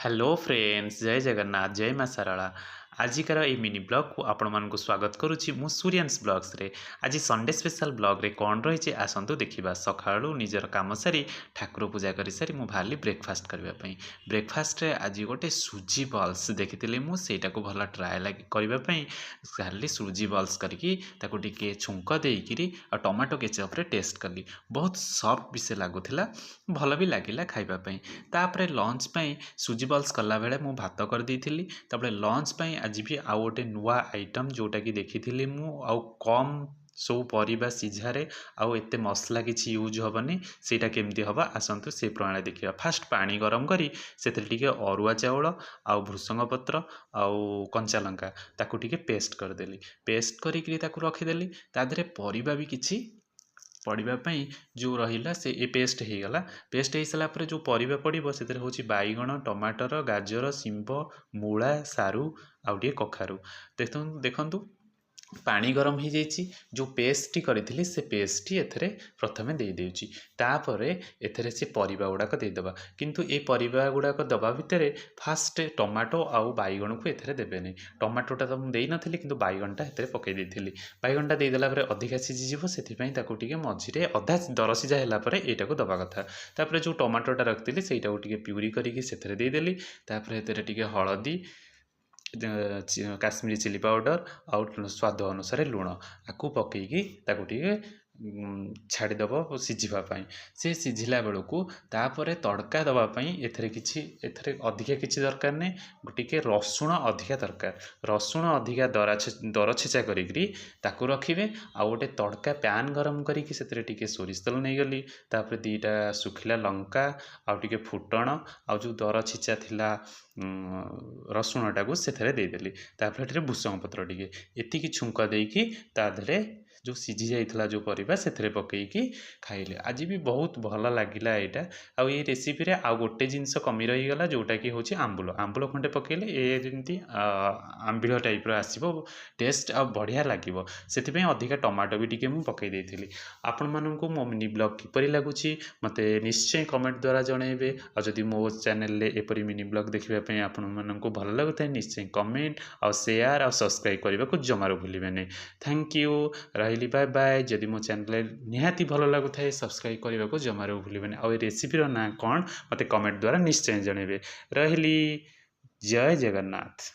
Hello friends जय जगन्नाथ जय माँ सारला आजिकार ये मिनी ब्लॉग को आपण मानक स्वागत करुच्ची मु सूर्यांश ब्लॉग्स रे आज संडे स्पेशल ब्लॉग रे कौन रही आसतु देखा सकाळू निजर काम सारी ठाकुर पूजा कर सारी मु बाहरी ब्रेकफास्ट करने ब्रेकफास्ट रे आज गोटे सुजी बल्स देखी मुझे को भल ट्राए करने खाली सुजी बल्स करके छुंक देकरी टमाटो केचप रे टेस्ट कली बहुत सॉफ्ट भी से लगुला भल भी लगिला खाइबापी तापर लंच पाई सुजी बल्स कला बेले मु भात कर देइथिली तापर लंच पाई आज भी आउ गोटे नुआ आइटम जोटा कि देखी मु आउ कम सब परिबा सिझारे आउ एते मसला किछि यूज हेनी सेटा केमती हवा आसतु से प्रणाली देखा फास्ट पानी गरम करी सेतिर टिके अरुआ चाउल आउ भृसंग पत्र आउ कंचा लंका ताकू टिके पेस्ट करदेली पेस्ट करी ताकू रखीदेली तादरे परिबा भी किछि पड़ापी जो रहा से ये पेस्ट हो गला पेस्ट हो सारापर जो परिबा पड़ो से बैगण टमाटर गाजर शिंब मूला सारू आउटे कखारू देखु पानी गरम हो जाइए जो पेस्टी करी से पेस्टी एथरे प्रथमे दे देउची तापर एथरे से परिबा गुड़ाक देदेबा किंतु ए परिबा गुड़ाक दबा भितर फास्ट टमाटो आउ बैगण को एथरे देबेनी टमाटोटा तो मुझे नथिली किंतु बैगणटा एथरे पकई देइथिली बैगणटा देदेला परे अधिका सिझीजिवो सेथिपई ताकू टिके मझिरे अधा दरसिझा होला परे एटाको दबा कथा तापर जो टमाटोटा रखिली सेटाको टिके प्यूरी करिके सेथरे देदेली तापर एथरे टिके हळदी काश्मीरी चिली पाउडर आउ स्वाद अनुसार लुण आपको पकईकी छाड़ीदेव सिझापी से सिझिला बेलू तापर तड़का दवापाई एथरे अधिका किसी दरकार नहीं टिके रसुण अधिका दरकार रसुण अधिका दर छेचा करी रखिए आउ गोटे तड़का पैन गरम करके से सोरिष तेल नहीं गली तापर दीटा सुखिला लंका आउ टिके फुटण आउ जो दर छेचा थिला रसुणटा को से देदेली तापर भूसंग पत्र टिके एतिकी छुंक देकी ताधरे जो सिझी जाइथिला जो परिबा सेथरे पकईकी खाइले आज भी बहुत भल लगिला यहाँ आउ ये रेसिपी रे आउ गोटे जिनस कमी रहीगला जोटा कि हूँ आंबुल आंबुल खंडे पकईले ये जमी आंबिल टाइप्र आसो टेस्ट आ बढ़िया लगे से अधिका टमाटो भी टिके मुझे पकई देइथिली आपण मानू मो मिनी ब्लॉग किपरि लगुच मते निश्चय कमेंट द्वारा जनइबे आ जदि मो चैनल रे एपरि मिनी ब्लॉग देखिबा आपण मानू भल लगुता निश्चय कमेंट आ शेयर आ सब्सक्राइब करने को जमार भूलिबे नहीं थैंक यू रही बाय बाय जदि मो चैनल निहाती भल लगुए सब्सक्राइब करने को जमार भूलिबे आ रेसिपीर ना कौन मते कमेंट द्वारा निश्चय जनइबे रही जय जगन्नाथ।